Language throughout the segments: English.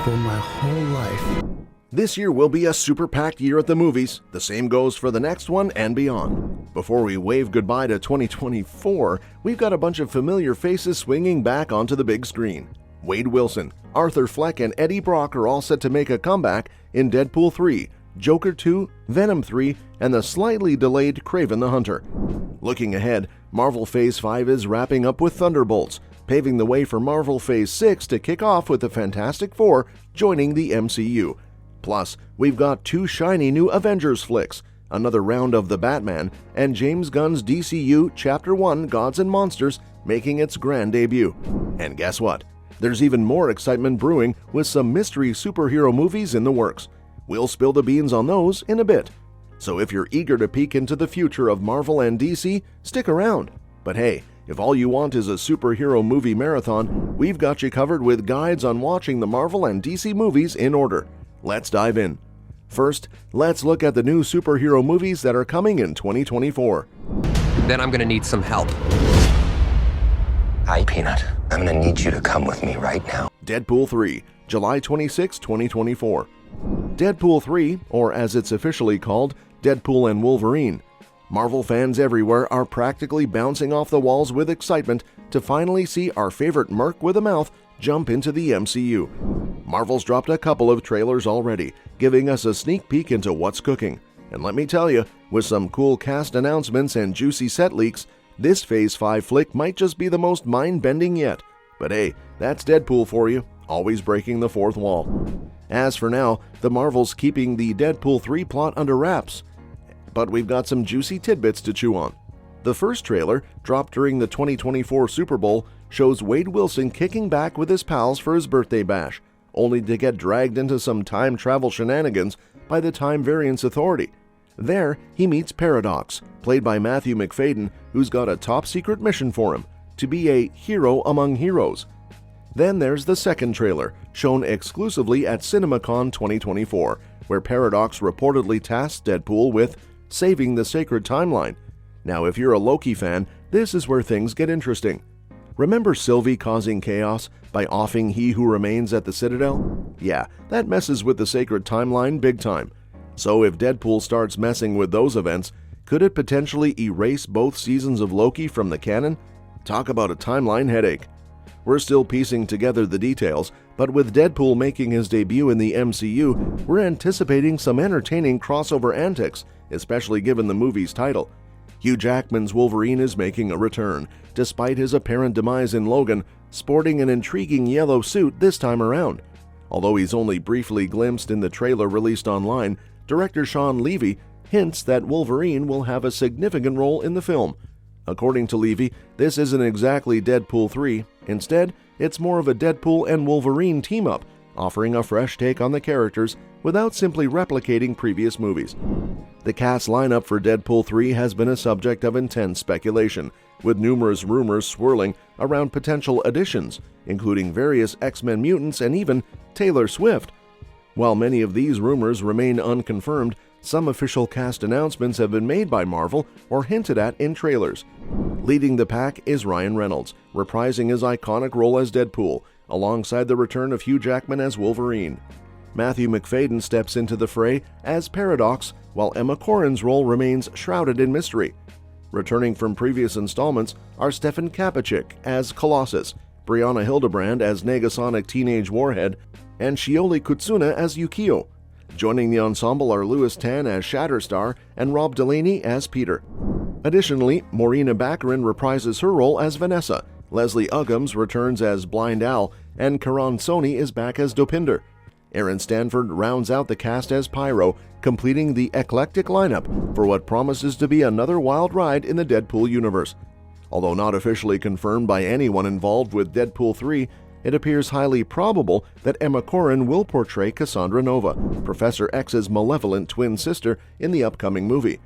for my whole life. This year will be a super-packed year at the movies. The same goes for the next one and beyond. Before we wave goodbye to 2024, we've got a bunch of familiar faces swinging back onto the big screen. Wade Wilson, Arthur Fleck, and Eddie Brock are all set to make a comeback in Deadpool 3, Joker 2, Venom 3, and the slightly delayed Craven the Hunter. Looking ahead, Marvel Phase 5 is wrapping up with Thunderbolts, paving the way for Marvel Phase 6 to kick off with the Fantastic Four joining the MCU. Plus, we've got two shiny new Avengers flicks, another round of The Batman, and James Gunn's DCU Chapter 1 Gods and Monsters making its grand debut. And guess what? There's even more excitement brewing with some mystery superhero movies in the works. We'll spill the beans on those in a bit. So if you're eager to peek into the future of Marvel and DC, stick around. But hey, if all you want is a superhero movie marathon, we've got you covered with guides on watching the Marvel and DC movies in order. Let's dive in. First, let's look at the new superhero movies that are coming in 2024. Then I'm gonna need some help. Hi, Peanut. I'm gonna need you to come with me right now. Deadpool 3, July 26, 2024. Deadpool 3, or as it's officially called, Deadpool and Wolverine. Marvel fans everywhere are practically bouncing off the walls with excitement to finally see our favorite merc with a mouth jump into the MCU. Marvel's dropped a couple of trailers already, giving us a sneak peek into what's cooking. And let me tell you, with some cool cast announcements and juicy set leaks, this Phase 5 flick might just be the most mind-bending yet. But hey, that's Deadpool for you, always breaking the fourth wall. As for now, the Marvel's keeping the Deadpool 3 plot under wraps, but we've got some juicy tidbits to chew on. The first trailer, dropped during the 2024 Super Bowl, shows Wade Wilson kicking back with his pals for his birthday bash, only to get dragged into some time travel shenanigans by the Time Variance Authority. There, he meets Paradox, played by Matthew Macfadyen, who's got a top-secret mission for him, to be a hero among heroes. Then there's the second trailer, shown exclusively at CinemaCon 2024, where Paradox reportedly tasks Deadpool with saving the sacred timeline. Now, if you're a Loki fan, this is where things get interesting. Remember Sylvie causing chaos by offing He Who Remains at the Citadel? Yeah, that messes with the sacred timeline big time. So if Deadpool starts messing with those events, could it potentially erase both seasons of Loki from the canon? Talk about a timeline headache. We're still piecing together the details, but with Deadpool making his debut in the MCU, we're anticipating some entertaining crossover antics, especially given the movie's title. Hugh Jackman's Wolverine is making a return, despite his apparent demise in Logan, sporting an intriguing yellow suit this time around. Although he's only briefly glimpsed in the trailer released online, director Sean Levy hints that Wolverine will have a significant role in the film. According to Levy, this isn't exactly Deadpool 3. Instead, it's more of a Deadpool and Wolverine team-up, offering a fresh take on the characters without simply replicating previous movies. The cast lineup for Deadpool 3 has been a subject of intense speculation, with numerous rumors swirling around potential additions, including various X-Men mutants and even Taylor Swift. While many of these rumors remain unconfirmed, some official cast announcements have been made by Marvel or hinted at in trailers. Leading the pack is Ryan Reynolds, reprising his iconic role as Deadpool, alongside the return of Hugh Jackman as Wolverine. Matthew Macfadyen steps into the fray as Paradox, while Emma Corrin's role remains shrouded in mystery. Returning from previous installments are Stefan Kapicic as Colossus, Brianna Hildebrand as Negasonic Teenage Warhead, and Shioli Kutsuna as Yukio. Joining the ensemble are Louis Tan as Shatterstar and Rob Delaney as Peter. Additionally, Morena Baccarin reprises her role as Vanessa, Leslie Uggams returns as Blind Al, and Karan Soni is back as Dopinder. Aaron Stanford rounds out the cast as Pyro, completing the eclectic lineup for what promises to be another wild ride in the Deadpool universe. Although not officially confirmed by anyone involved with Deadpool 3, it appears highly probable that Emma Corrin will portray Cassandra Nova, Professor X's malevolent twin sister, in the upcoming movie.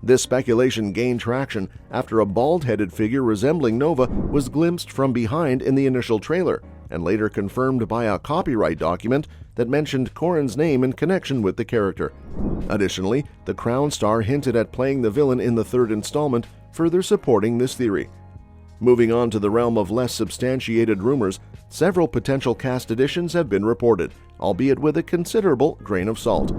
This speculation gained traction after a bald-headed figure resembling Nova was glimpsed from behind in the initial trailer, and later confirmed by a copyright document that mentioned Corrin's name in connection with the character. Additionally, the Crown star hinted at playing the villain in the third installment, further supporting this theory. Moving on to the realm of less substantiated rumors, several potential cast additions have been reported, albeit with a considerable grain of salt.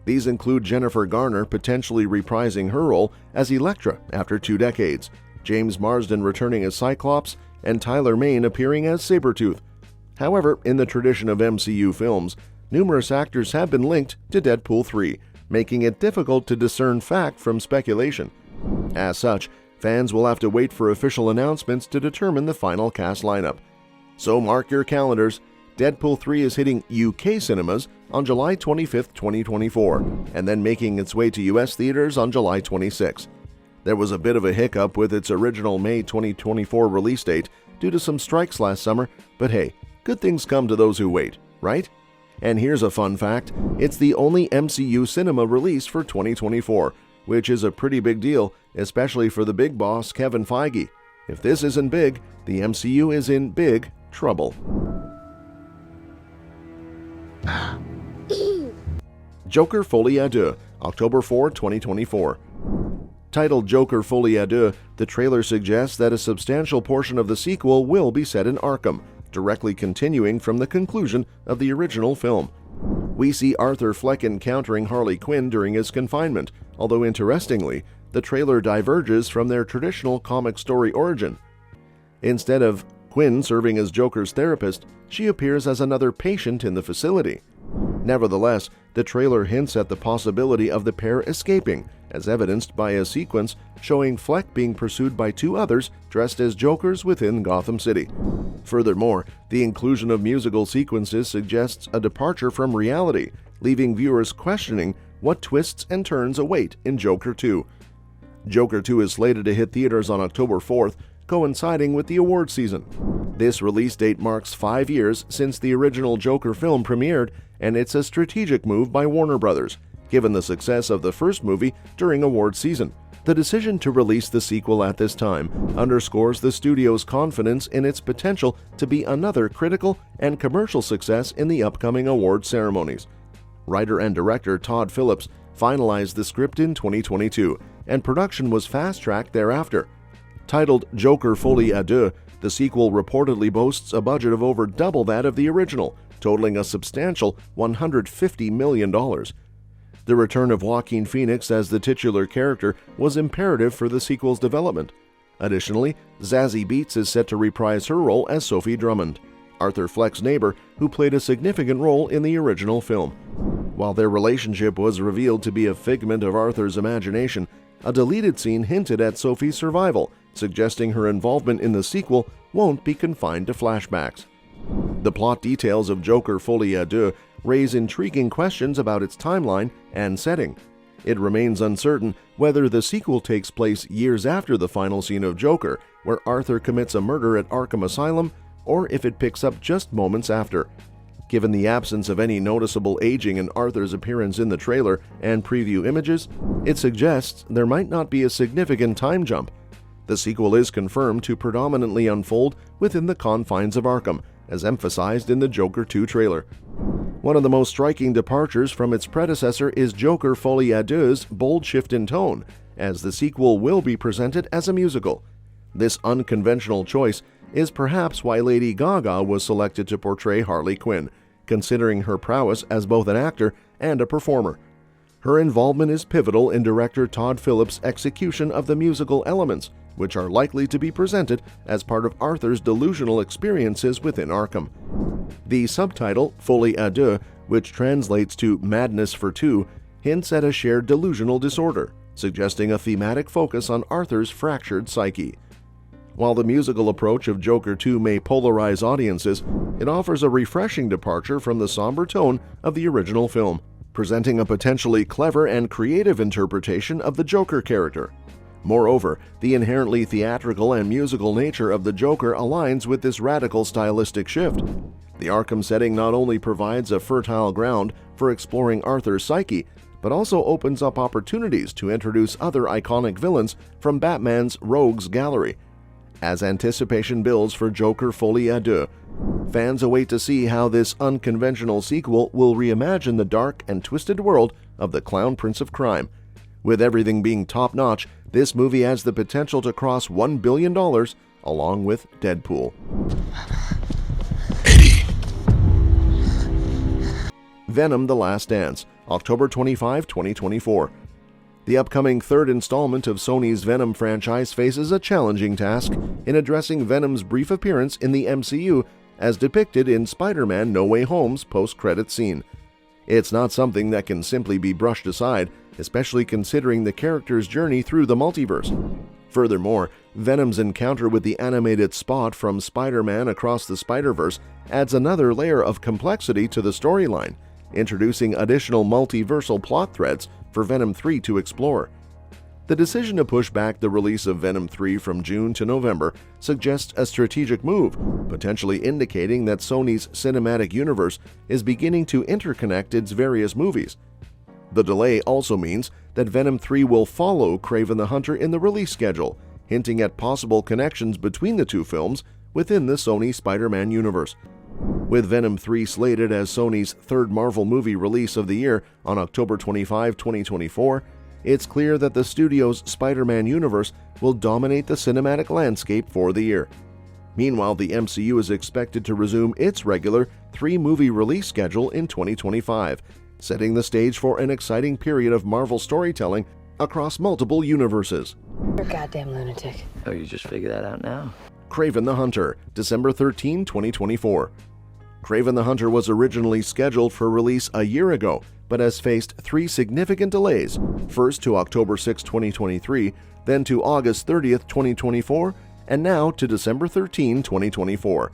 These include Jennifer Garner potentially reprising her role as Elektra after 2 decades, James Marsden returning as Cyclops, and Tyler Mane appearing as Sabretooth. However, in the tradition of MCU films, numerous actors have been linked to Deadpool 3, making it difficult to discern fact from speculation. As such, fans will have to wait for official announcements to determine the final cast lineup. So mark your calendars. Deadpool 3 is hitting UK cinemas on July 25, 2024, and then making its way to US theaters on July 26. There was a bit of a hiccup with its original May 2024 release date due to some strikes last summer, but hey, good things come to those who wait, right? And here's a fun fact, it's the only MCU cinema release for 2024, which is a pretty big deal, especially for the big boss Kevin Feige. If this isn't big, the MCU is in big trouble. Joker Folie à Deux, October 4, 2024. Titled Joker Folie à Deux, the trailer suggests that a substantial portion of the sequel will be set in Arkham, directly continuing from the conclusion of the original film. We see Arthur Fleck encountering Harley Quinn during his confinement, although interestingly, the trailer diverges from their traditional comic story origin. Instead of Quinn serving as Joker's therapist, she appears as another patient in the facility. Nevertheless, the trailer hints at the possibility of the pair escaping, as evidenced by a sequence showing Fleck being pursued by 2 others dressed as Jokers within Gotham City. Furthermore, the inclusion of musical sequences suggests a departure from reality, leaving viewers questioning what twists and turns await in Joker 2. Joker 2 is slated to hit theaters on October 4th, coinciding with the award season. This release date marks 5 years since the original Joker film premiered, and it's a strategic move by Warner Bros., given the success of the first movie during award season. The decision to release the sequel at this time underscores the studio's confidence in its potential to be another critical and commercial success in the upcoming award ceremonies. Writer and director Todd Phillips finalized the script in 2022, and production was fast-tracked thereafter. Titled Joker Folie à Deux, the sequel reportedly boasts a budget of over double that of the original, totaling a substantial $150 million. The return of Joaquin Phoenix as the titular character was imperative for the sequel's development. Additionally, Zazie Beetz is set to reprise her role as Sophie Drummond, Arthur Fleck's neighbor, who played a significant role in the original film. While their relationship was revealed to be a figment of Arthur's imagination, a deleted scene hinted at Sophie's survival, suggesting her involvement in the sequel won't be confined to flashbacks. The plot details of Joker Folie à Deux raise intriguing questions about its timeline and setting. It remains uncertain whether the sequel takes place years after the final scene of Joker, where Arthur commits a murder at Arkham Asylum, or if it picks up just moments after. Given the absence of any noticeable aging in Arthur's appearance in the trailer and preview images, it suggests there might not be a significant time jump. The sequel is confirmed to predominantly unfold within the confines of Arkham, as emphasized in the Joker 2 trailer. One of the most striking departures from its predecessor is Joker Folie à Deux's bold shift in tone, as the sequel will be presented as a musical. This unconventional choice is perhaps why Lady Gaga was selected to portray Harley Quinn, considering her prowess as both an actor and a performer. Her involvement is pivotal in director Todd Phillips' execution of the musical elements, which are likely to be presented as part of Arthur's delusional experiences within Arkham. The subtitle, Folie à Deux, which translates to Madness for Two, hints at a shared delusional disorder, suggesting a thematic focus on Arthur's fractured psyche. While the musical approach of Joker 2 may polarize audiences, it offers a refreshing departure from the somber tone of the original film, presenting a potentially clever and creative interpretation of the Joker character. Moreover, the inherently theatrical and musical nature of the Joker aligns with this radical stylistic shift. The Arkham setting not only provides a fertile ground for exploring Arthur's psyche, but also opens up opportunities to introduce other iconic villains from Batman's rogues gallery. As anticipation builds for Joker Folie à Deux, fans await to see how this unconventional sequel will reimagine the dark and twisted world of the Clown Prince of Crime. With everything being top-notch, this movie has the potential to cross $1 billion along with Deadpool. Venom: The Last Dance, October 25, 2024. The upcoming third installment of Sony's Venom franchise faces a challenging task in addressing Venom's brief appearance in the MCU as depicted in Spider-Man: No Way Home's post-credits scene. It's not something that can simply be brushed aside, especially considering the character's journey through the multiverse. Furthermore, Venom's encounter with the animated Spot from Spider-Man Across the Spider-Verse adds another layer of complexity to the storyline, introducing additional multiversal plot threads for Venom 3 to explore. The decision to push back the release of Venom 3 from June to November suggests a strategic move, potentially indicating that Sony's cinematic universe is beginning to interconnect its various movies. The delay also means that Venom 3 will follow Craven the Hunter in the release schedule, hinting at possible connections between the two films within the Sony Spider-Man universe. With Venom 3 slated as Sony's third Marvel movie release of the year on October 25, 2024, it's clear that the studio's Spider-Man universe will dominate the cinematic landscape for the year. Meanwhile, the MCU is expected to resume its regular three-movie release schedule in 2025, setting the stage for an exciting period of Marvel storytelling across multiple universes. You're a goddamn lunatic. Oh, you just figured that out now? Craven the Hunter, December 13, 2024. Craven the Hunter was originally scheduled for release a year ago, but has faced three significant delays, first to October 6, 2023, then to August 30, 2024, and now to December 13, 2024.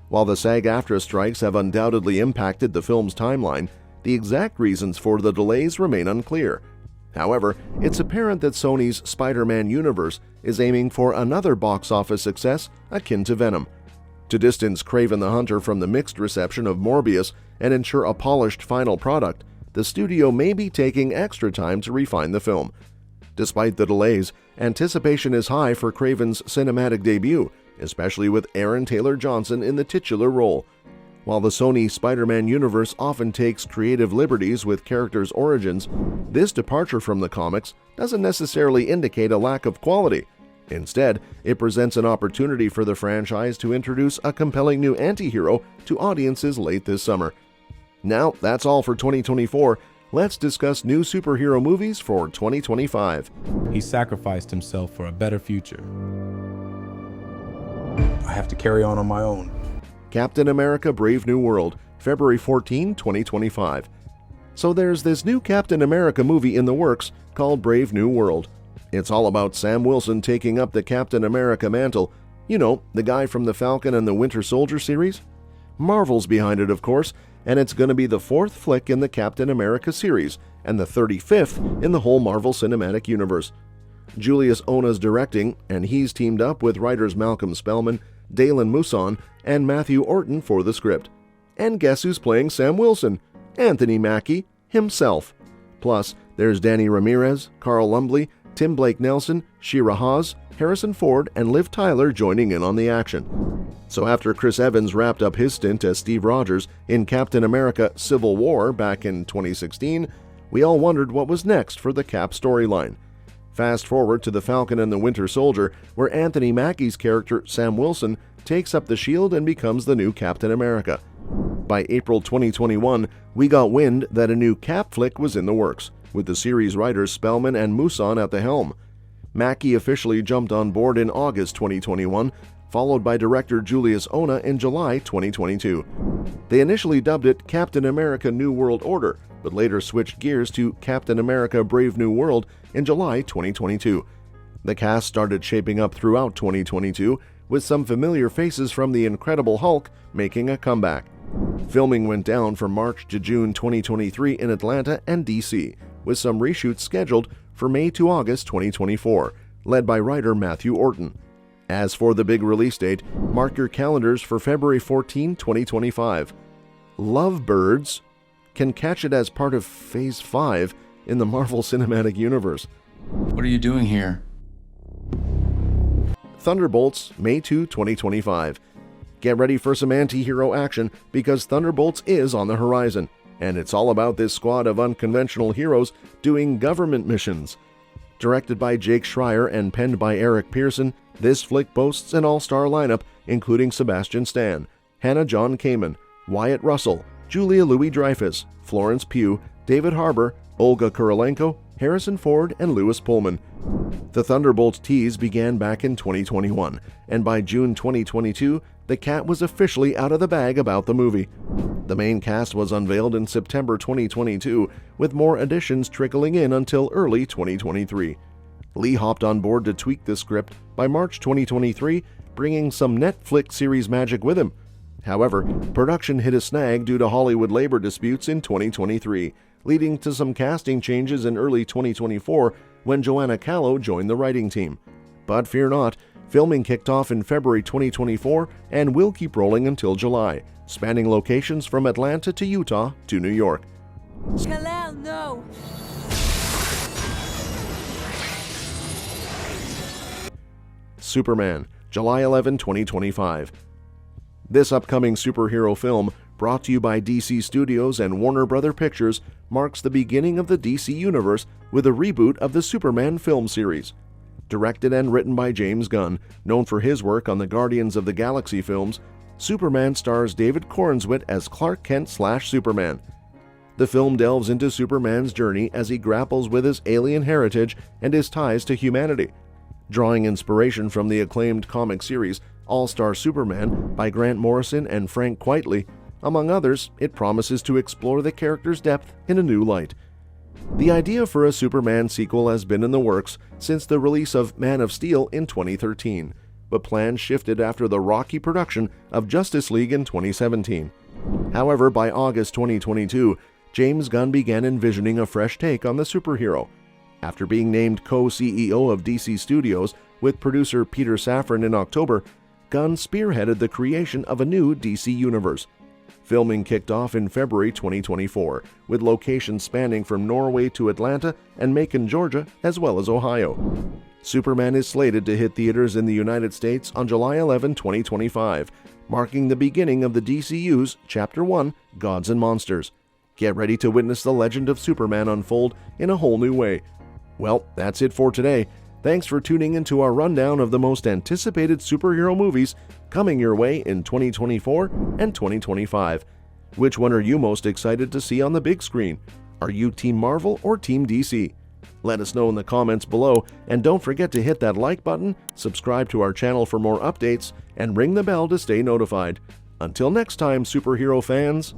While the SAG-AFTRA strikes have undoubtedly impacted the film's timeline, the exact reasons for the delays remain unclear. However, it's apparent that Sony's Spider-Man universe is aiming for another box office success akin to Venom. To distance Craven the Hunter from the mixed reception of Morbius and ensure a polished final product, the studio may be taking extra time to refine the film. Despite the delays, anticipation is high for Craven's cinematic debut, especially with Aaron Taylor Johnson in the titular role. While the Sony Spider-Man universe often takes creative liberties with characters' origins, this departure from the comics doesn't necessarily indicate a lack of quality. Instead, it presents an opportunity for the franchise to introduce a compelling new anti-hero to audiences late this summer. Now, that's all for 2024. Let's discuss new superhero movies for 2025. He sacrificed himself for a better future. I have to carry on my own. Captain America: Brave New World, February 14, 2025. So there's this new Captain America movie in the works called Brave New World. It's all about Sam Wilson taking up the Captain America mantle. You know, the guy from the Falcon and the Winter Soldier series? Marvel's behind it, of course, and it's going to be the fourth flick in the Captain America series and the 35th in the whole Marvel Cinematic Universe. Julius Onah's directing, and he's teamed up with writers Malcolm Spellman, Dalen Mousson, and Matthew Orton for the script. And guess who's playing Sam Wilson? Anthony Mackie himself. Plus, there's Danny Ramirez, Carl Lumbly, Tim Blake Nelson, Shira Haas, Harrison Ford, and Liv Tyler joining in on the action. So after Chris Evans wrapped up his stint as Steve Rogers in Captain America: Civil War back in 2016, we all wondered what was next for the Cap storyline. Fast forward to the Falcon and the Winter Soldier, where Anthony Mackie's character Sam Wilson takes up the shield and becomes the new Captain America. By April 2021, we got wind that a new Cap flick was in the works, with the series writers Spellman and Mousson at the helm. Mackie officially jumped on board in August 2021, followed by director Julius Onah in July 2022. They initially dubbed it Captain America: New World Order, but later switched gears to Captain America: Brave New World in July 2022. The cast started shaping up throughout 2022, with some familiar faces from The Incredible Hulk making a comeback. Filming went down from March to June 2023 in Atlanta and DC, with some reshoots scheduled for May to August 2024, led by writer Matthew Orton. As for the big release date, mark your calendars for February 14, 2025. Lovebirds can catch it as part of Phase 5 in the Marvel Cinematic Universe. What are you doing here? Thunderbolts, May 2, 2025. Get ready for some anti-hero action because Thunderbolts is on the horizon, and it's all about this squad of unconventional heroes doing government missions. Directed by Jake Schreier and penned by Eric Pearson, this flick boasts an all-star lineup including Sebastian Stan, Hannah John Kamen, Wyatt Russell, Julia Louis-Dreyfus, Florence Pugh, David Harbour, Olga Kurylenko, Harrison Ford, and Lewis Pullman. The Thunderbolts tease began back in 2021, and by June 2022, the cat was officially out of the bag about the movie. The main cast was unveiled in September 2022, with more additions trickling in until early 2023. Lee hopped on board to tweak the script by March 2023, bringing some Netflix series magic with him. However, production hit a snag due to Hollywood labor disputes in 2023, leading to some casting changes in early 2024 when Joanna Callow joined the writing team. But fear not, filming kicked off in February 2024 and will keep rolling until July, spanning locations from Atlanta to Utah to New York. Kalel, no! Superman, July 11, 2025. This upcoming superhero film, brought to you by DC Studios and Warner Bros. Pictures, marks the beginning of the DC Universe with a reboot of the Superman film series. Directed and written by James Gunn, known for his work on the Guardians of the Galaxy films, Superman stars David Corenswet as Clark Kent/Superman. The film delves into Superman's journey as he grapples with his alien heritage and his ties to humanity. Drawing inspiration from the acclaimed comic series All-Star Superman by Grant Morrison and Frank Quitely, among others, it promises to explore the character's depth in a new light. The idea for a Superman sequel has been in the works since the release of Man of Steel in 2013, but plans shifted after the rocky production of Justice League in 2017. However, by August 2022, James Gunn began envisioning a fresh take on the superhero. After being named co-CEO of DC Studios with producer Peter Safran in October, Gunn spearheaded the creation of a new DC universe. Filming kicked off in February 2024, with locations spanning from Norway to Atlanta and Macon, Georgia, as well as Ohio. Superman is slated to hit theaters in the United States on July 11, 2025, marking the beginning of the DCU's Chapter 1, Gods and Monsters. Get ready to witness the legend of Superman unfold in a whole new way. Well, that's it for today. Thanks for tuning into our rundown of the most anticipated superhero movies coming your way in 2024 and 2025. Which one are you most excited to see on the big screen? Are you Team Marvel or Team DC? Let us know in the comments below, and don't forget to hit that like button, subscribe to our channel for more updates, and ring the bell to stay notified. Until next time, superhero fans.